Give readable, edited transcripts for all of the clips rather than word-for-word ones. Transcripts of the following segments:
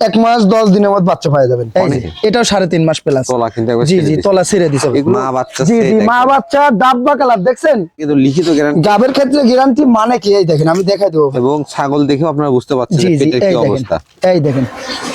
1 মাস 10 দিনের মধ্যে বাচ্চা পেয়ে যাবেন। এই যে এটাও 3.5 মাস প্লাস তলা কিন্তু একবার জি জি তলা ছেড়ে দিছে মা বাচ্চা জি জি মা বাচ্চা ডাব্বা কালার দেখছেন কিন্তু লিখিত গ্যারান্টি গাবের ক্ষেত্রে গ্যারান্টি মানে কি এই দেখেন আমি দেখাই দেব এবং ছাগল দেখেও আপনারা বুঝতে পারছেন যে পেটের কি অবস্থা। এই দেখেন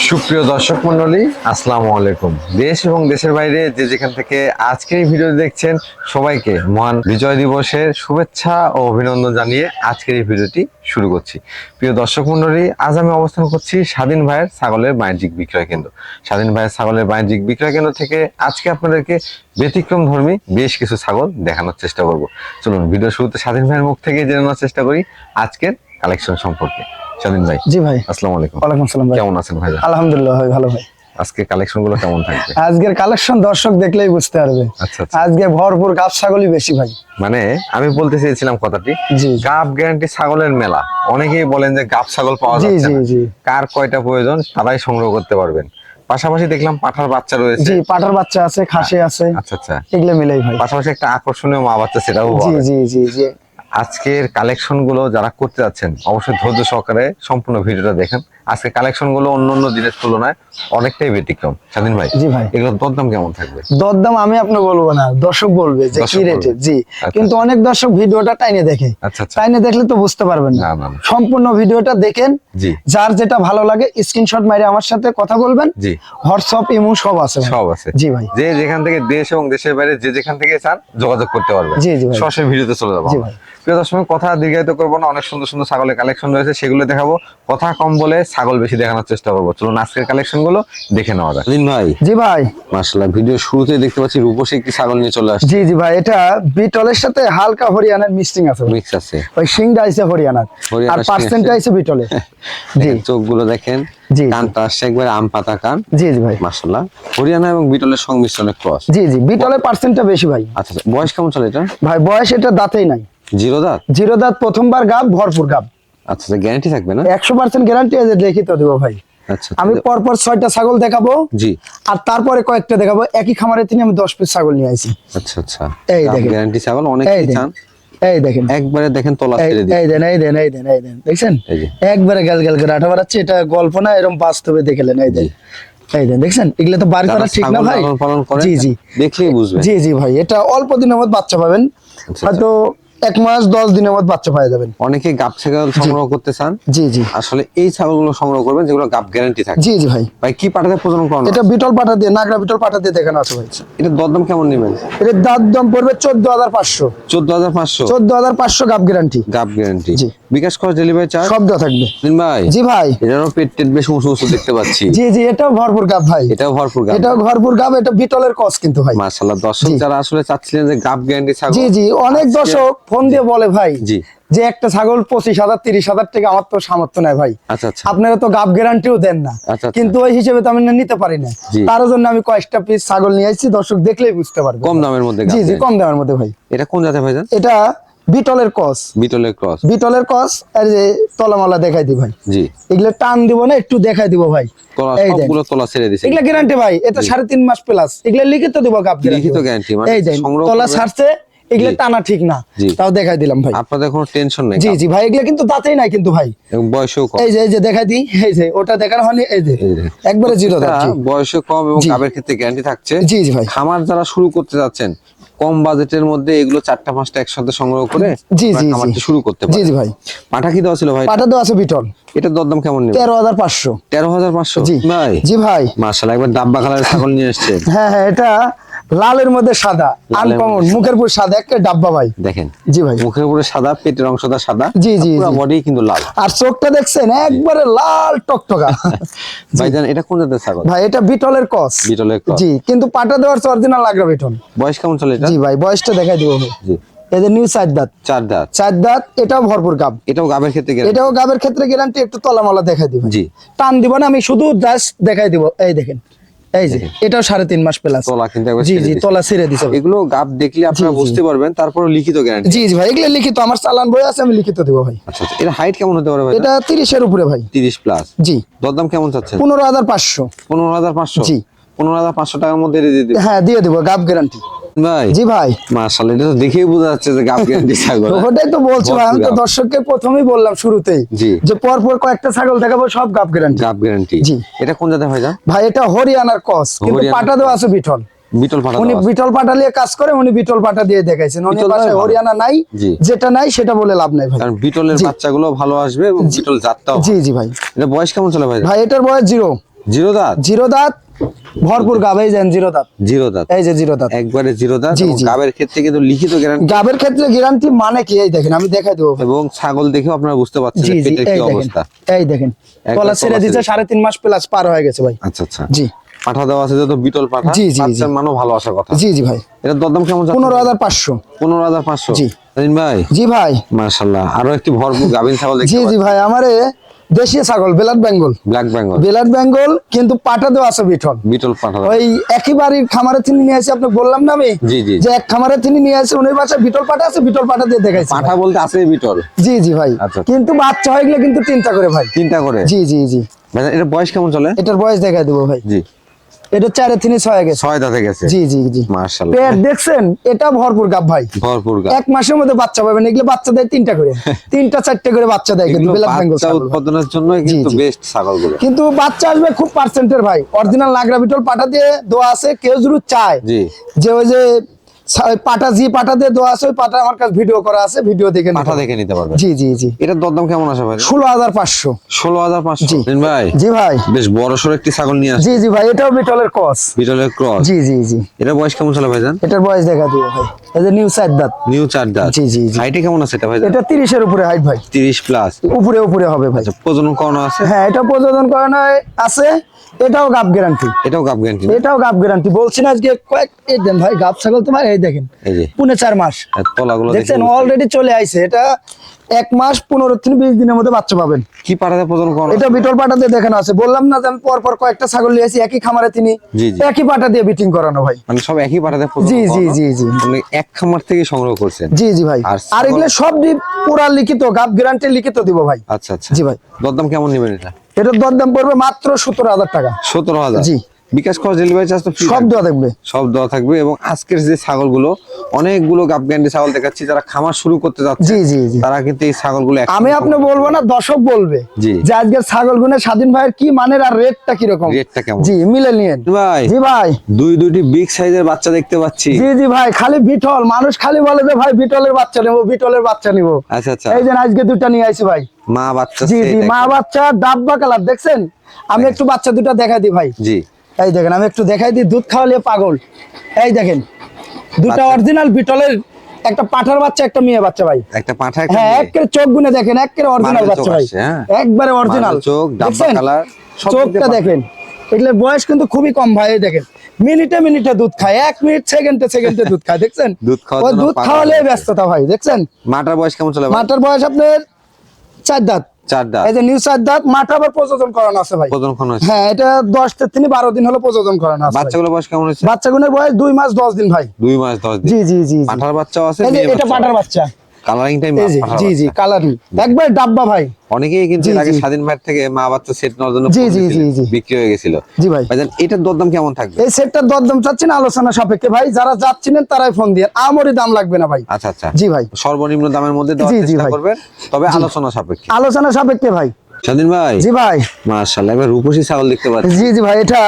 সুপ্রিয় দর্শক মণ্ডলী আসসালামু আলাইকুম। দেশ এবং দেশের বাইরে যে যেখান থেকে আজকের এই ভিডিও দেখছেন সবাইকে মহান বিজয় দিবসের শুভেচ্ছা ও অভিনন্দন জানিয়ে আজকের এই ভিডিওটি শুরু করছি। প্রিয় দর্শক মণ্ডলী, আজ আমি অবস্থান করছি স্বাধীন ভাইয়ের ছাগলের বাণিজ্যিক বিক্রয় কেন্দ্র। স্বাধীন ভাইয়ের ছাগলের বাণিজ্যিক বিক্রয় কেন্দ্র থেকে আজকে আপনাদেরকে ব্যতিক্রম ধর্মী বেশ কিছু ছাগল দেখানোর চেষ্টা করব। চলুন ভিডিও শুরুতে স্বাধীন ভাইয়ের মুখ থেকে জেনে নেওয়ার চেষ্টা করি আজকের কালেকশন সম্পর্কে। স্বাধীন ভাই। জি ভাই। আসসালামু আলাইকুম। ওয়ালাইকুম আসসালাম ভাই। কেমন আছেন ভাই? আলহামদুলিল্লাহ ভাই ভালো ভাই। আজকে কালেকশন গুলো কেমন থাকবে? আজকের কালেকশন দর্শক দেখলেই বুঝতে পারবে। আচ্ছা আচ্ছা। আজকে ভরপুর গাব ছাগলই বেশি ভাই। মানে আমি বলতে চেয়েছিলাম কথাটি, জি গাব গ্যারান্টি ছাগলের মেলা। অনেকেই বলেন যে গাব ছাগল পাওয়া জি যাচ্ছে জি না, জি কার কয়টা প্রয়োজন তারাই সংগ্রহ করতে পারবেন। পাশাপাশি দেখলাম পাঠার বাচ্চা রয়েছে। জি পাঠার বাচ্চা আছে, খাসি আছে। আচ্ছা আচ্ছা। এগুলো মিলেই ভাই। পাশাপাশি একটা আকর্ষণীয় মা বাচ্চা সেটাও জি পাবেন। জি জি জি। আজকের কালেকশন গুলো যারা করতে যাচ্ছেন অবশ্যই ধৈর্য সহকারে সম্পূর্ণ ভিডিওটা দেখেন। আজকের কালেকশন গুলো অন্য দিনের তুলনায় অনেকটাই ব্যতিক্রম। স্বাধীন ভাই, জি ভাই, এগুলোর দরদাম কেমন থাকবে? দরদাম আমি আপনি বলবো না, দর্শক বলবে যে কি রেটে। জি কিন্তু অনেক দর্শক ভিডিওটা টাইনে দেখে। আচ্ছা আচ্ছা। টাইনে দেখলে তো বুঝতে পারবেন না। সম্পূর্ণ ভিডিওটা দেখেন। জি। যার যেটা ভালো লাগে স্ক্রিনশট মারি আমার সাথে কথা বলবেন। জি। হোয়াটসঅ্যাপ ইমো সব আছে। সব আছে। জি ভাই। যে যেখান থেকে দেশ এবং দেশের বাইরে যে যেখান থেকে চান যোগাযোগ করতে পারবেন। জি জি ভাই। সরাসরি ভিডিওতে চলে যাবো। জি ভাই। প্রিয় দর্শক, কথা দীর্ঘায়িত করবো না, অনেক সুন্দর সুন্দর ছাগলের কালেকশন রয়েছে, সেগুলো দেখাবো। কথা কম বলে ছাগল বেশি দেখানোর চেষ্টা করবো। চলুন আজকের কালেকশন গুলো দেখে নেওয়া যাক। ভাই। জি ভাই। মাশাআল্লাহ, ভিডিও শুরুতেই দেখতে পাচ্ছি রূপসী একটি ছাগল নিয়ে চলে আসছে। জি জি ভাই, এটা বিটলের সাথে হালকা হরিয়ানার মিক্সিং আছে। মিক্স আছে। ওই সিংটা আইছে হরিয়ানার আর পার্সেন্ট আইছে বিটলে। জি। চোখগুলো দেখেন, জি। কানটা আসছে একবার আম পাতা কান। জি জি ভাই। মাশাআল্লাহ, হরিয়ানা এবং বিটলের সংমিশ্রণে ক্রস। জি জি, বিটলের পার্সেন্টটা বেশি ভাই। আচ্ছা, বয়স কেমন চলে এটা? ভাই বয়স এটা দাঁতেই নাই। জিরো দাঁত? জিরো দাঁত, প্রথমবার গাব, ভরপুর গাব। আচ্ছা, গ্যারান্টি থাকবে না? 100% গ্যারান্টি আছে, লিখিত দেব ভাই। আচ্ছা, আমি পরপর 6টা ছাগল দেখাবো। জি। আর তারপরে কয়েকটা দেখাবো। একই খামারে থেকে আমি 10 পিস ছাগল নিয়ে আইছি। আচ্ছা আচ্ছা। এই দেখেন, গ্যারান্টি ছাগল অনেকেই চান। এই দেখেন, একবারে দেখেন তলা ছেড়ে দিই। এই দেন এই দেন এই দেন এই দেন, দেখছেন? একবারে গাল গাল করে আঠা বাড়াচ্ছে। এটা গল্প না, এরকম বাস্তবে দেখলেন। এই দেন এই দেন, দেখছেন? এগুলো তো বাড়ি করা ঠিক না ভাই। জি জি, দেখলেই বুঝবেন। জি জি ভাই, এটা অল্প দিনের মধ্যে বাচ্চা পাবেন। হয়তো 1 মাস 10 দিনের মধ্যে বাচ্চা পেয়ে যাবেন। অনেকে গাব ছাগল সংগ্রহ করতে চান। জি জি। আসলে এই ছাগলগুলো সংগ্রহ করবেন যেগুলো গাব গ্যারান্টি থাকে। জি জি ভাই। ভাই কি পাঠাতে প্রজনন করানো? এটা বিটল পাঠা দিয়ে, নাগরা বিটল পাঠা দিয়ে দেখানো আছে ভাই। এটা দরদাম কেমন নেবেন? এর দাম পড়বে 14,500। 14,500? 14,500 গাব গ্যারান্টি। গাব গ্যারান্টি। জি। বিকাশ খরচ, ডেলিভারি চার্জ সব দেওয়া থাকবে। দিন ভাই। জি ভাই। এটারও পেট বেশ উঁচু উঁচু দেখতে পাচ্ছি। জি জি, এটাও ভরপুর গাব ভাই। এটাও ভরপুর গাব। এটাও ভরপুর গাব। এটা বিটলের কস কিন্তু ভাই। মাশাআল্লাহ, দর্শক যারা আসলে চাচ্ছিলেন যে গাব গ্যারান্টি ছাগল। জি জি, অনেক দর্শক ফোন দিয়ে বলে ভাই জি যে একটা ছাগল 25,000 30,000 টাকা, আমার তো সামর্থ্য নাই ভাই। আচ্ছা আচ্ছা। আপনারা তো গাব গ্যারান্টিও দেন না। আচ্ছা, কিন্তু ওই হিসেবে তো আমি নিতে পারি না। তার জন্য আমি কয়েকটা পিস ছাগল নিয়ে আসছি, দর্শক দেখলেই বুঝতে পারবে। কম দামের মধ্যে। জি জি, কম দামের মধ্যে ভাই। এটা কোন জাতের ভাইজান? এটা বিটলের কস। বিটলের ক্রস। বিটলের কস। আর যে তলামালা দেখাই দি ভাই। জি। এগুলো টান দিব না, একটু দেখাই দিব ভাই। এই সবগুলো তলা ছেড়ে দিয়েছে। এগুলা গ্যারান্টি ভাই। এটা 3.5 মাস প্লাস। এগুলা লিখিত দিব গাব গ্যারান্টি। লিখিত গ্যারান্টি মানে এই দেন তলা ছাড়ছে, এগুলা টানা ঠিক না, তাও দেখাই দিলাম ভাই। আপনাদের কোনো টেনশন নেই। জি জি ভাই, এগুলা কিন্তু দাঁতেই নাই কিন্তু ভাই। বয়সও কম। এই যে দেখাই দিই, এই যে ওটা দেখানো হয়নি। এই যে একবারে জিরো দাঁত। বয়সও কম এবং গাবের ক্ষেত্রে গ্যারান্টি থাকছে। জি জি ভাই। খামার যারা শুরু করতে যাচ্ছেন কম বাজেটের মধ্যে এগুলো 4টা 5টা একসাথে সংগ্রহ করে জি জি খামারটি শুরু করতে পারেন। জি জি ভাই। পাঠা কি দেওয়া ছিল ভাই? পাঠা দেওয়া আছে বিটল। এটার দরদাম কেমন নেবে? 13,500। 13,500? জি ভাই। জি ভাই। মাশাআল্লাহ, একবার ডাব্বা কালারের ছাগল নিয়ে এসেছেন। হ্যাঁ হ্যাঁ, এটা লালের মধ্যে সাদা, আনকমন। মুখের পুরো সাদা, একটা ডাব্বা ভাই। দেখেন। জি ভাই। মুখের পুরো সাদা, পেটের অংশটা সাদা। জি জি, পুরো বডি কিন্তু লাল। আর চোখটা দেখছেন একবারে লাল টকটকা। ভাইজান, এটা কোন জাতের ছাগল? ভাই এটা বিটলের কস। বিটলের ক্রস। জি, কিন্তু পাটা দেওয়ার অরিজিনাল লাগবে বিটল। বয়স কেমন চলে এটা? জি ভাই, বয়সটা দেখাই দিব ভাই। জি। এদের নিউ 4 দাঁত। 4 দাঁত। 4 দাঁত। এটাও ভরপুর গাব। এটাও গাবের ক্ষেত্রে গ্যারান্টি। এটাও গাবের ক্ষেত্রে গ্যারান্টি। একটু তলামালা দেখাই দিব। জি। টান দিব না, আমি শুধু জাস্ট দেখাই দিব। এই দেখেন, এই যে এটাও 3.5 মাস প্লাস। তলা কিন্তু একবার জি জি, তলা ছেড়ে দিছে। এগুলো গাব দেখলে আপনারা বুঝতে পারবেন, তারপরে লিখিত গ্যারান্টি। জি জি ভাই, এগুলো লিখিত। আমার চালান বই আছে, আমি লিখিত দেব ভাই। আচ্ছা আচ্ছা। এর হাইট কেমন হতে পারে ভাই? এটা 30 এর উপরে ভাই। 30 প্লাস। জি। দরদাম কেমন চাচ্ছেন? 15,500। 15,500? জি। 15,500 টাকার মধ্যে দিয়ে দিবেন? হ্যাঁ দিয়ে দেব, গাব গ্যারান্টি। ভাই জি ভাই, মাশাআল্লাহ, এটা তো দেখেই বোঝা যাচ্ছে যে গাব গ্যারান্টি ছাগল। তো ওটাই তো বলছি ভাই, আমি তো দর্শককে প্রথমেই বললাম শুরুতেই জি। যে পরপর কয়েকটা ছাগল দেখাবো সব গাব গ্যারান্টি। গাব গ্যারান্টি। জি। এটা কোন জাতের ভাই? ভাই এটা হরিয়ানার ক্রস, কিন্তু হরিয়ানার পাটা দেওয়া আছে বিটল। বিটল পাঠা উনি দেওয়া আছে। বিটল পাটা নিয়ে কাজ করে, উনি বিটল পাটা দিয়ে দেখাইছেন। উনি বিটল পাশে ভালো। হরিয়ানা নাই, জি। যেটা নাই সেটা বলে লাভ নাই ভাই। কারণ বিটলের জি। বাচ্চাগুলো ভালো আসবে এবং বিটল জাতটাও জি ভালো। জি ভাই। এটা বয়স কেমন চলে ভাই? ভাই এটার বয়স জিরো। জিরো দাঁত। জিরো দাঁত, ভরপুর গাব, এই যেন জিরো দাঁত, জিরো দাঁত। এই যে জিরো দাঁত। একবারে জিরো দাঁত। জি, এবং জি। গাবের ক্ষেত্রে কিন্তু লিখিত গ্যারান্টি গাবের ক্ষেত্রে গ্যারান্টি মানে কি, এই দেখেন আমি দেখাই দেবো ভাই। এবং ছাগল দেখেও আপনারা বুঝতে পারছেন জি যে জি, পেটের এই কি দেখেন, অবস্থা। এই দেখেন একবার তলা ছেড়ে তলা দিচ্ছে, ছেড়ে। 3.5 মাস প্লাস পার হয়ে গেছে ভাই। আচ্ছা আচ্ছা। জি পাঠা দেওয়া আছে যত বিটল পাঠা। জি, জি, জি। বাচ্চার মানও ভালো আসার কথা। জি জি ভাই। এটা দরদাম কেমন যাচ্ছে? 15,500। 15,500। জি। জানেন ভাই? জি ভাই। মাশাআল্লাহ, আরো একটি ভরপুর গাভীন ছাগল দেখতে জি জি পাচ্ছি। ভাই, আমারে দেশীয় ছাগল বেলাট বেঙ্গল। ব্ল্যাক বেঙ্গল। বেলাট বেঙ্গল, কিন্তু পাটা দেওয়া আছে বিটল। বিটল পাঠা। ওই একই বাড়ির খামারে তিনি নিয়ে আসে, আপনাকে বললাম না আমি জি, জি। যে এক খামারে তিনি নিয়ে আসে, উনি বাসায় বিটল পাটা আছে, বিটল পাটা দিয়ে দেখাইছে পাঠা ভাই। বলতে আছে বিটল। জি জি ভাই। আচ্ছা। কিন্তু বাচ্চা হয়ে গেলে কিন্তু 3টা করে ভাই। 3টা করে। জি জি জি। ভাই এটা বয়স কেমন চলে? এটার বয়স দেখাই দেবো ভাই। জি। এটা 4 থেকে 6 গেছে। 6 দাঁতে গেছে। জি জি জি। মাশাআল্লাহ। পেট দেখছেন, এটা ভরপুর গাব ভাই। ভরপুর গাব। এক মাসের মধ্যে বাচ্চা পাবেন। এগুলো বাচ্চা দেয় 3টা করে, 3টা 4টে করে বাচ্চা দেয়, কিন্তু এগুলো বেলাট বেঙ্গল বাচ্চা ছাগল ভাই। উৎপাদনের জন্য কিন্তু জি। বেস্ট ছাগলগুলো। কিন্তু বাচ্চা আসবে খুব পার্সেন্টের ভাই। অরিজিনাল নাগরা বিটল পাটা দিয়ে দোয়া আছে, কেউ যদি চায় জি। যে ওই যে পাটা, জি পাটা দিয়ে দোয়া আছে, ওই পাটা আমার কাছে ভিডিও করা আছে, ভিডিও দেখে নিতে পাঠা পারবেন। দেখে নিতে পারবে। জি জি জি। এটার দরদাম কেমন আসে ভাই? 16,500। 16,500। জি। দিন ভাই জি ভাই। বেশ বড় সড় একটি ছাগল নিয়ে আসছে। জি জি ভাই, এটাও বিটলের ক্রস। বিটলের ক্রস। জি জি জি। এটা বয়স কেমন চলে ভাইজান? এটার বয়স দেখা দিব ভাই। এই যে নিউ সাইড দাঁত। নিউ 4 দাঁত। জি, জি, জি। হাইটে কেমন আছে এটা ভাইজান? এটা 30-এর উপরে হাইট ভাই। 30 প্লাস। উপরে উপরে হবে ভাই। আচ্ছা, প্রজনন করানো আছে? হ্যাঁ, এটা প্রযোজন করানো আছে। এটাও গাব গ্যারান্টি। এটাও গাব গ্যারান্টি। এটাও গাব গ্যারান্টি। বলছি না আজকে কয়েক এই দেন ভাই, গাব ছাগল তো ভাই, এই দেখেন এই যে 4.5 মাস। আর তলাগুলো দেখছেন দেখেন অলরেডি চলে আইছে। এটা 1 মাস 15 থেকে 20 দিনের মধ্যে বাচ্চা পাবেন। কি পাঠাতে প্রজনন করানো? এটা বিটল পাটাতে দেখানো আছে। বললাম না যে আমি পর পর কয়েকটা ছাগল নিয়ে আসি একই খামারে, তিনি জি, জি। একই পাটা দিয়ে বিটিং করানো ভাই। মানে সব একই পাঠাতে প্রজনন জি, জি, করানো? জি, জি। মানে এক খামার থেকে সংগ্রহ করছেন? জি জি ভাই। আর আর এগুলো সব পুরা লিখিত, গাব গ্যারান্টি লিখিত দিব ভাই। আচ্ছা আচ্ছা। জি ভাই। দরদাম কেমন নেবেন এটা? এটার দরদাম পড়বে মাত্র 17,000 টাকা। 17,000। জি। বিকাশ খরচ, ডেলিভারি চার্জ তো ফ্রি? সব দেওয়া থাকবে। সব দেওয়া থাকবে। এবং আজকের যে ছাগলগুলো, অনেকগুলো গাব গ্যারান্টি ছাগল দেখাচ্ছি, যারা খামার শুরু করতে যাচ্ছে জি জি জি। তারা কিন্তু এই ছাগলগুলো আমি আপনি বলবো না, দর্শক বলবে জি। যে আজকের ছাগল গুনে স্বাধীন ভাইয়ের কি মানের আর রেটটা কি রকম। রেটটা কেমন? জি, মিলে নিয়েন ভাই জি ভাই। দুইটি বিগ সাইজের বাচ্চা দেখতে পাচ্ছি। জি জি ভাই, খালি বিটল, মানুষ খালি বলে যে ভাই বিটলের বাচ্চা নেবো, বিটলের বাচ্চা নিবো। আচ্ছা আচ্ছা। এই যে আজকে 2টা নিয়ে আইছি ভাই। মা বাচ্চা জি set জি, মা একদম। বাচ্চা ডাব্বা কালার দেখছেন। আমি একটু বাচ্চা 2টা দেখাই দিই ভাই। জি। এই দেখেন, আমি একটু দেখাই দিই, দুধ খাওয়ালে পাগল। এই দেখেন 2টা বাচ্চা। অরিজিনাল বিটলের, একটা পাঠার বাচ্চা, একটা মেয়ে বাচ্চা ভাই। একটা পাঠা একটা হ্যাঁ, মেয়ে। একের চোখ গুনে দেখেন, একের অরিজিনাল মার্বেল বাচ্চা চোখ ভাই। আসছে, হ্যাঁ। একবারে অরিজিনাল মার্বেল চোখ, ডাব্বা দেখছেন? কালার, সব দিক দিয়ে চোখটা দেখেন। এগুলোর বয়স কিন্তু খুবই কম ভাই। এই দেখেন মিনিটে মিনিটে দুধ খায়, 1 মিনিট সেকেন্ডে সেকেন্ডে দুধ খায়, দেখছেন? দুধ খাওয়ার ওই জন্য দুধ পাগল খাওয়ালে হয়েছে। ব্যস্ততা ভাই, দেখছেন? মাটার বয়স কেমন চলে ভাই? মাটার বয়স আপনার 4 দাঁত। 4 দাঁত। এই যে নিউ 4 দাঁত। মাটা আবার প্রযোজন করানো আছে ভাই। প্রজনন করানো হয়েছে? হ্যাঁ, এটা 10 থেকে 12 দিন হলো প্রযোজন করানো আছে ভাই। বাচ্চাগুলোর বয়স কেমন হয়েছে? বাচ্চাগুলোর বয়স 2 মাস 10 দিন ভাই। 2 মাস 10 দিন। জি জি জি জি। পাঠার বাচ্চাও আছে, এই যে মেয়ে এটা বাচ্চাও পাটার আছে। বাচ্চা। কালারিং টাইম এই যে পাঠার জি জি, বাচ্চা। কালারিং একবার ডাব্বা ভাই। অনেকেই কিন্তু জি, এর আগে জি। স্বাধীন ভাইয়ের থেকে মা বাচ্চা সেট নেওয়ার জন্য জি, ফোন জি, দিয়েছিলেন, জি, জি। বিক্রি হয়ে গেছিল। জি ভাই। ভাইজান এটার দরদাম কেমন থাকবে? এই সেটটার দরদাম চাচ্ছেন আলোচনা সাপেক্ষে ভাই। যারা যাচ্ছিলেন তারাই ফোন দিয়ে, আমারই দাম লাগবে না ভাই। আচ্ছা আচ্ছা। জি ভাই। সর্বনিম্ন দামের মধ্যে দেওয়ার জি, জি চেষ্টা ভাই। করবেন, তবে আলোচনা সাপেক্ষে। আলোচনা সাপেক্ষে ভাই। স্বাধীন ভাই জি ভাই। মাশাআল্লাহ, একবার রূপসী ছাগল দেখতে পাচ্ছি। জি জি ভাই, এটা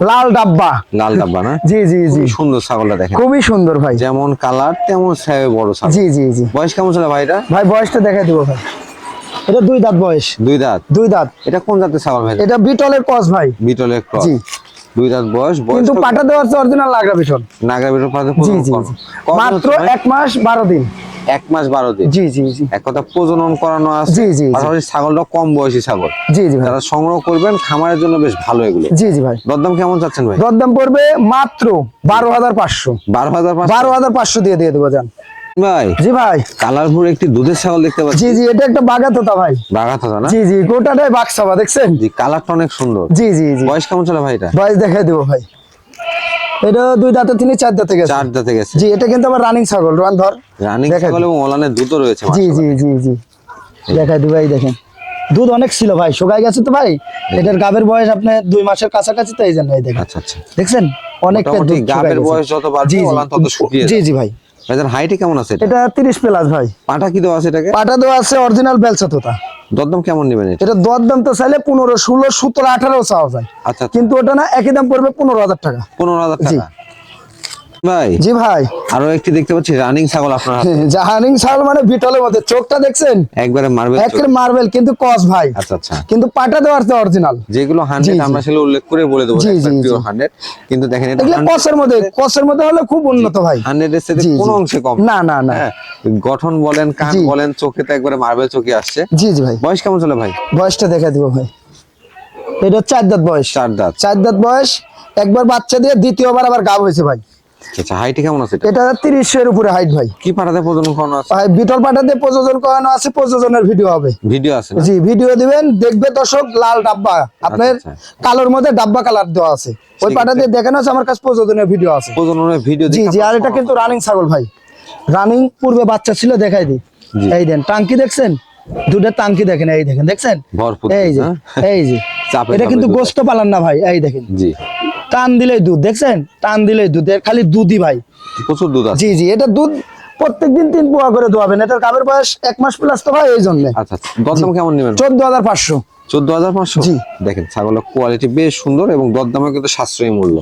লাল ডাব্বা। লাল ডাব্বা না? জি জি জি, খুবই সুন্দর ছাগলটা দেখেন। খুবই সুন্দর ভাই। যেমন কালার তেমন সাইজে বড় ছাগল। জি জি জি। বয়স কেমন ছিল ভাই এটা? ভাই বয়সটা দেখাই দিব ভাই। এটা 2 দাঁত বয়স। 2 দাঁত। 2 দাঁত। এটা কোন জাতের ছাগল ভাই? এটা বিটলের ক্রস ভাই। বিটলের ক্রস। জি। 2 দাঁত বয়স। কিন্তু পাটা দেওয়ার অরিজিনাল লাগা বিটল। নাগরা বিটল পাতে জি প্রজনন জি করানো। জি। কত মাত্র হচ্ছে ভাই? 1 মাস 12 দিন। 1 মাস 12 দিন। জি জি জি। এক কথা প্রজনন করানো আছে। জি, জি, জি। পাশাপাশি ছাগলটা কম বয়সী ছাগল। জি জি ভাই। যারা সংগ্রহ করবেন খামারের জন্য বেশ ভালো এগুলো। জি জি ভাই। দরদাম কেমন চাচ্ছেন ভাই? দরদাম পড়বে মাত্র 12,500। 12,500। 12,500 দিয়ে দেবো যান। ভাই জি ভাই। কালারফুল একটি দুধের ছাগল দেখতে পাচ্ছি। জি জি, এটা একটা বাগাতোতা ভাই। বাগাথা না? জি জি, গোটাটাই বাক্সাবা, দেখছেন? জি, কালারটা অনেক সুন্দর। জি জি জি। বয়স কেমন চলে ভাই এটা? বয়স দেখাই দেবো ভাই। এটা 2 দাঁতে তিনি 4 দাঁতে গেছে। 4 দাঁতে গেছে। জি, এটা কিন্তু আবার রানিং ছাগল। রান ধর। রানিং দেখাই ছাগল দিই। এবং ওলানের দুধও রয়েছে। জি জি জি জি, দেখাই দিই ভাই। দেখেন দুধ অনেক ছিল ভাই, শুকাই গেছে তো ভাই। এটার গাবের বয়স আপনার 2 মাসের কাছাকাছি, তো এই জন্য এই দেখেন। আচ্ছা আচ্ছা। দেখছেন অনেকটা মোটামুটি দুধ গাবের শুকায় বয়স গেছে। যত বাড়বে জি, জি। ওলান তত শুকিয়ে জি যাবে। জি ভাই। ভাইজান হাইটে কেমন আছে এটা? এটা 30 প্লাস ভাই। পাটা কি দেওয়া আছে এটাকে? পাটা দেওয়া আছে অরিজিনাল বেলচা তোতা। দরদাম কেমন নেবেন এটা? এটা দরদাম তো চাইলে 15, 16, 17, 18 চাওয়া যায়, আচ্ছা কিন্তু ওটা না একই দাম পড়বে 15,000 টাকা। 15,000 জি। টাকা। ভাই জি ভাই। আরো একটি দেখতে পাচ্ছি রানিং ছাগল আপনার হাতে। জাহানিং ছাগল মানে বিটলের মধ্যে, চোখটা দেখছেন একবারে মার্বেল চোখ। একের মার্বেল, কিন্তু কস ভাই। আচ্ছা আচ্ছা। কিন্তু পাটা দেওয়ার তো অরিজিনাল। যেগুলো 100 জি, জি। আমরা সেগুলো উল্লেখ করে বলে দেবো জি, একবার জি, পিওর জি। 100, কিন্তু দেখেন এটা এগুলো 100 কসের মধ্যে হলে খুব উন্নত ভাই। 100 এর সাথে জি, কোনো জি। অংশে কম না না না। হ্যাঁ, গঠন বলেন, কান জি। বলেন, চোখে তো একবারে মার্বেল চোখে আসছে। জি জি ভাই। বয়স কেমন চলে ভাই? বয়সটা দেখা দিব ভাই। এটা 4 দাঁত বয়স। 4 দাঁত। 4 দাঁত বয়স, একবার বাচ্চা দিয়ে দ্বিতীয়বার আবার গাব হয়েছে ভাই। আচ্ছা, হাইটে কেমন আছে এটা? এটা 30 এর উপরে হাইট ভাই। কি পাঠাতে প্রজনন করানো আছে? ভাই বিটল পাটাতে প্রযোজন করানো আছে, প্রযোজনের ভিডিও হবে। ভিডিও আছে না? জি, ভিডিও দিবেন, দেখবে দর্শক, লাল ডাব্বা আপনার আচ্ছা। কালোর মধ্যে ডাব্বা কালার দেওয়া আছে। ওই ঠিক পাটাতে আছে। দেখানো আছে, আমার কাছে প্রযোজনের ভিডিও আছে। প্রজননের ভিডিও জি জি। আর এটা কিন্তু রানিং ছাগল ভাই, রানিং পূর্বে বাচ্চা ছিল, দেখাই দিই। জি। এই দেন টাঙ্কি দেখছেন, দুটো টাঙ্কি দেখেন, এই দেখেন, দেখছেন ভরপুর এই যে, হ্যাঁ? এই যে চাপে এটা চাপে কিন্তু দুধ গোস্ত পালান না ভাই, এই দেখেন, জি, টান দিলেই দুধ, দেখছেন টান দিলেই দুধ, এর খালি দুধই ভাই। প্রচুর দুধ আছে। জি জি। এটা দুধ প্রত্যেকদিন 3 পোয়া করে দোয়াবেন, এটার গাবের বয়স 1 মাস প্লাস তো ভাই, এই জন্য আচ্ছা আচ্ছা। দরদাম কেমন নেবেন? 14,500। 14,500। জি। দেখেন ছাগলের কোয়ালিটি বেশ সুন্দর এবং দরদামে কিন্তু সাশ্রয়ী মূল্য।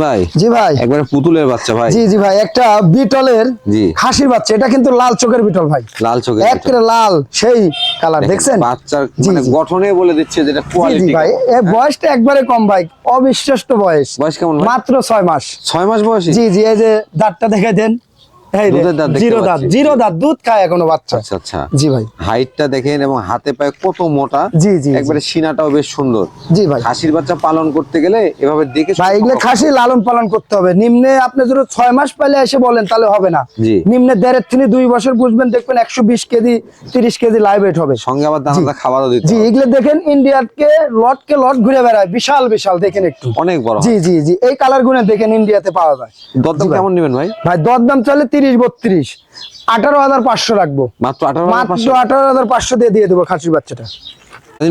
ভাই জি ভাই। একবারে পুতুলের বাচ্চা ভাই। জি জি ভাই, একটা বিটলের জি। খাসির বাচ্চা, এটা কিন্তু লাল চোখের বিটল ভাই, লাল চোখের একেবারে লাল সেই কালার, দেখছেন বাচ্চার জি, মানে জি। গঠনে বলে দিচ্ছে যেটা জি জি কোয়ালিটি। ভাই, এর বয়সটা একবারে কম ভাই, অবিশ্বাস্য বয়স। বয়স কেমন ভাই? মাত্র 6 মাস। 6 মাস বয়সী? জি জি। এই যে দাঁতটা দেখাই দেন, এই দুধের দাঁত দেখতে জিরো দাঁত, পাচ্ছি। জিরো দাঁত, দুধ খায় এখনো বাচ্চা। আচ্ছা আচ্ছা। জি ভাই। হাইটটা দেখেন এবং হাতে পায়ে কত মোটা। জি, জি, একবারে সিনাটাও বেশ সুন্দর। জি ভাই। খাসির বাচ্চা পালন করতে গেলে এভাবে দেখে ভাই এগুলো খাসি লালন পালন করতে হবে। নিম্নে আপনি যদি 6 মাস পালে এসে বলেন তাহলে হবে না। জি। নিম্নে 1.5 থেকে 2 বছর বুঝবেন, দেখবেন 120 কেজি 30 কেজি লাইভ ওয়েট হবে। সঙ্গে আবার দানাদার খাবারও দিতে জি, হবে। এগুলো দেখেন ইন্ডিয়াকে লট ঘুরে বেড়ায়, বিশাল বিশাল, দেখেন একটু অনেক বড় জি হয়। জি জি। এই কালার গুলো দেখেন ইন্ডিয়াতে পাওয়া যায়। দরদাম জি ভাই। কেমন নেবেন ভাই? ভাই দরদাম চলে 30-32, 18,500 রাখবো। মাত্র মাত্র 18,500। 18,500 দিয়ে দেবো খাসির বাচ্চাটা।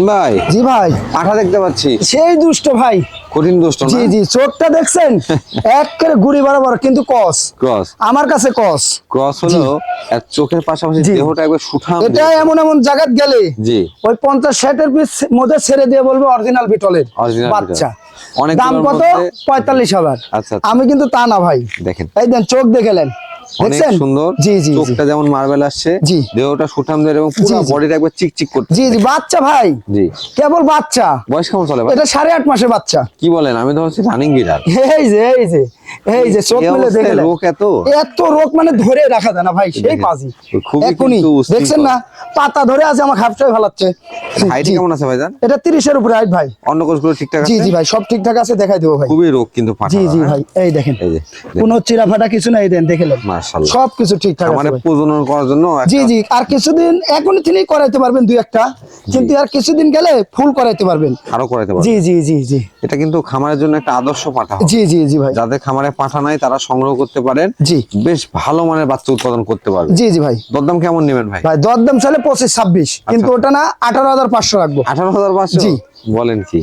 ভাই জি ভাই। পাঠা দেখতে পাচ্ছি, সেই দুষ্ট ভাই। কঠিন দুষ্ট না? জি জি। চোখটা দেখছেন একেবারে গুড়ি বরাবর, কিন্তু কস ক্রস। আমার কাছে কস। ক্রস হলো এর চোখের পাশাপাশি জি। দেহটা একবার সুঠাম। এটা এমন এমন জায়গাত গেলে জি। ওই 50-60 পিস মধ্যে ছেড়ে দিয়ে বলবো অরিজিনাল বিটলের Original বাচ্চা। বিটল। অনেক দাম গুলোর কত? মধ্যে- 45,000। আচ্ছা, আচ্ছা। আমি কিন্তু তা না ভাই, দেখেন এই দেন চোখ দেখেলেন, অনেক দেখছেন সুন্দর। জি জি জি। চোখটা যেমন মার্বেল আসছে, জি। দেহটা সুঠাম দেহ এবং পুরো জি, জি। বডিটা একবার চিকচিক করতে। জি জি। বাচ্চা ভাই, জি। কেবল বাচ্চা। বয়স কেমন চলে ভাই? এটা 8.5 মাসের বাচ্চা। কি বলেন, আমি তো হচ্ছে রানিং বিড়াল। এই যে এই যে এই যে চোখ এই মেলে অবস্থায় দেখলেন, রোগ এত? এত রোগ মানে ধরে রাখা যায় না ভাই, সেই দেখেন, পাজি খুবই এখনই কিন্তু উশৃঙ্খল। দেখছেন না, পাতা ধরে আছে, আমার হাফটাই ভালাচ্ছে। হাইট জি। কেমন আছে ভাইজান? এটা 30 এর উপরে হাইট ভাই। অন্য কোষগুলো ঠিকঠাক জি আছে? জি ভাই, সব ঠিকঠাক আছে, দেখাই দেবো ভাই। খুবই রোগ কিন্তু পাঠা। জি জি ভাই, এই দেখেন এই যে কোনো চিরা ফাটা কিছু নাই, দেন দেখলেন মাশাআল্লাহ। সব কিছু ঠিকঠাক আছে আমারে ভাই। প্রজনন করার জন্য জি জি। আর কিছুদিন এখনই তিনি করাইতে পারবেন 2-1টা, কিন্তু আর কিছুদিন গেলে ফুল করাইতে পারবেন। আরো করাইতে পারবে। জি জি জি জি। এটা কিন্তু খামারের জন্য একটা আদর্শ পাঠা হবে। জি জি জি ভাই। যাদের খামারে পাঠা নাই তারা সংগ্রহ করতে পারেন, জি বেশ ভালো মানের বাচ্চা উৎপাদন করতে পারবে। জি জি ভাই। দরদাম কেমন নেবেন ভাই? ভাই দরদাম চলে 25-26, কিন্তু ওটা না 18,500 রাখবো। 18,500? জি। বলেন কি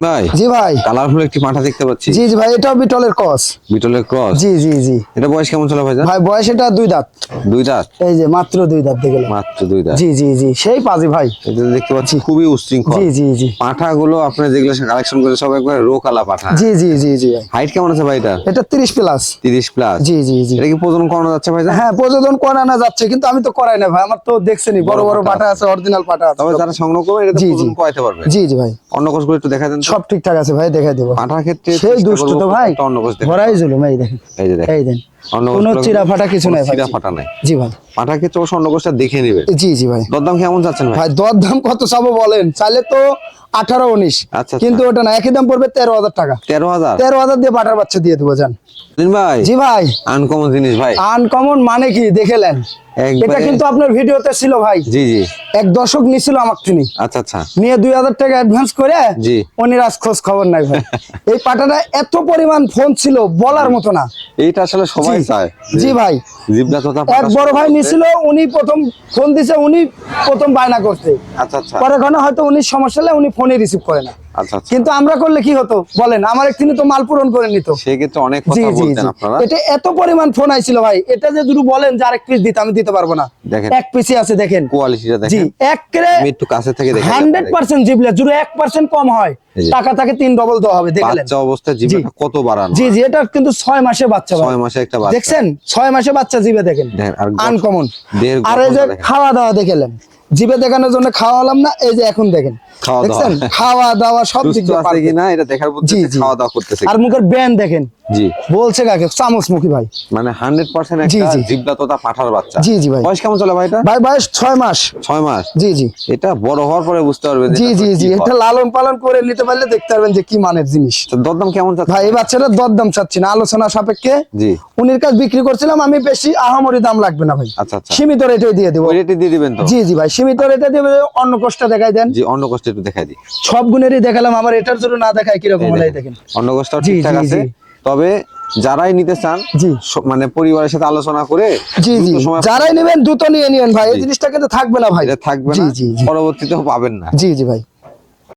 ভাই? জি ভাই। কালারফুল একটি পাঠা দেখতে পাচ্ছি, জি জি ভাই, এটাও বিটলের কস। বিটলের ক্রস। জি জি জি। এটা বয়স কেমন চলে ভাইজান? ভাই বয়স এটা 2 দাঁত, 2 দাঁত। এই যে মাত্র 2 দাঁত দেখলেন। মাত্র 2 দাঁত। জি জি জি। সেই পাজি ভাই। এটা দেখতে পাচ্ছি খুবই উশৃঙ্খল। জি জি জি। পাঠাগুলো আপনি যেগুলো কালেকশন করে সব একবার রোকালা পাঠা। জি জি জি জি ভাই। হাইট কেমন আছে ভাই এটা? এটা 30 প্লাস। 30 প্লাস। জি জি জি। এটা কি প্রজনন করানো যাচ্ছে ভাইজান? হ্যাঁ প্রযোজন করানো যাচ্ছে, কিন্তু আমি তো করাই না ভাই, আমার তো দেখছেনই বড় বড় বড় পাটা আছে, অরিজিনাল পাটা আছে। তবে যারা সংগ্রহ করবে এটা জি, জি। প্রজনন করাইতে পারবে। জি জি ভাই, অন্য কোষগুলো একটু দেখা দেন তো। সব ঠিকঠাক আছে ভাই, দেখাই দেবো। পাঠার ক্ষেত্রে সেই চেষ্টা দুষ্ট করবো তো ভাই, প্রত্যেকটা অন্য কোষ দেখা। ভরাই জুলুম, এই দেখেন, এই যে দেখেন, এই দেন অন্য কোনো কোষগুলো চিরা ফাটা কিছু কোনো নাই ভাই। চিরা ফাটা নাই। জি ভাই। পাঠার ক্ষেত্রে অবশ্য অন্য কোষটা দেখে নেবে। জি জি ভাই। দরদাম কেমন যাচ্ছেন ভাই? ভাই দর দাম কত চাবো বলেন? চাইলে তো 18-19, আচ্ছা, কিন্তু ওটা না, একই দাম পড়বে 13,000 টাকা। 13,000? 13,000 দিয়ে পাটার বাচ্চা দিয়ে দেবো জান। ভাই জি ভাই। আনকমন জিনিস ভাই, আনকমন মানে কি দেখলেন? এটা একবারে- কিন্তু আপনার ভিডিওতে ছিল ভাই, জি জি। এক দর্শক নিছিল আমার তিনি, আচ্ছা আচ্ছা। নিয়ে 2,000 টাকা অ্যাডভান্স করে জি। উনি রাজ খোঁজ খবর নাই ভাই। এই পাটাটা এত পরিমাণ ফোন ছিল বলার মতো না। এইটা আসলে সবাই জি। চায়। জি ভাই। জিবদা তোতা এক পাঠা বড় ভাই সংগ্রহ করতে। নিছিল, উনি প্রথম ফোন দিছে, উনি প্রথম বায়না করতে, আচ্ছা আচ্ছা। পরে কোনো হয়তো উনি সমস্যা হলে উনি ফোনে রিসিভ করে না। আচ্ছা আচ্ছা, কিন্তু আমরা করলে কি হতো বলেন, আমার একদিনে তো মাল পূরণ করে নিত। সেক্ষেত্রে অনেক জি কথা জি বলতেন জি, আপনারা। এটা এত পরিমাণ ফোন আইছিল ভাই, এটা যে যদি বলেন যে আরেক পিস দিতে, আমি দিতে পারবো না। দেখেন এক পিসই আছে, দেখেন কোয়ালিটিটা জি, দেখেন, একেবারে আমি একটু কাছে থেকে দেখেন 100% জিবলা, জুড়ে 1% কম হয়, এই যে। টাকা তাকে 3 ডবল দেওয়া হবে, দেখলেন। বাচ্চা অবস্থায় জিব্বাটা কত বাড়ানো, জি জি, এটা কিন্তু 6 মাসে বাচ্চা ভাই, 6 মাসে একটা বাচ্চা দেখছেন 6 মাসে বাচ্চা, জিবে দেখেন দেখেন, আর আনকমন। দেহের আর এই যে গঠনটা দেখেন। খাওয়া দাওয়া দেখলেন, জিবে দেখানোর জন্য খাওয়ালাম না, এই যে এখন দেখেন, খাওয়া দাওয়া। দেখছেন খাওয়া দাওয়া সব দিক সুস্থ দিয়ে আছে perfect। কিনা এটা দেখার পর জি, জি। খাওয়া দাওয়া করতেছে আর মুখের ব্যান্ড দেখেন, জি, বলছে কাকে চামচ মুখী ভাই। মানে 100% জি, একটা জি। জিবলা তোতা পাঠার বাচ্চা। জি, জি ভাই। বয়স কেমন চলে ভাই এটা? ভাই বয়স 6 মাস। 6 মাস। জি জি এটা বড় হওয়ার পরে বুঝতে পারবেন যে জি এটা জি আসলে জি, কি এটা ফল। লালন পালন করে নিতে পারলে দেখতে পারবেন যে কি মানের জিনিস। তো দরদাম কেমন যাচ্ছে ভাই এই বাচ্চাটা দরদাম চাচ্ছি না, আলোচনা সাপেক্ষে জি, উনির কাছে বিক্রি করছিলাম আমি, বেশি আহামরি দাম লাগবে না ভাই, আচ্ছা আচ্ছা, সীমিত রেটে দিয়ে দেবো। ওই রেটে দিয়ে দিবেন তো? জি জি ভাই, সীমিত রেটে দেবে। অন্য কোষ্টা দেখাই দেন। জি, অন্য কষ্ট একটু দেখাই দিই। সব গুণেরই দেখালাম, আমার এটার জন্য না দেখায় কিরকম হলে দেখেন। অন্য কষ্ট জি, ঠিকঠাক জি, আছে, জি। তবে যারাই নিতে চান জি মানে পরিবারের সাথে আলোচনা করে জি জি, দ্রুত সময় যারাই নেবেন দ্রুত নিয়ে নিয়েন ভাই, এই জি। জিনিসটা কিন্তু থাকবে না ভাই। এটা থাকবে জি না, জি জি পরবর্তীতেও পাবেন না। জি জি ভাই।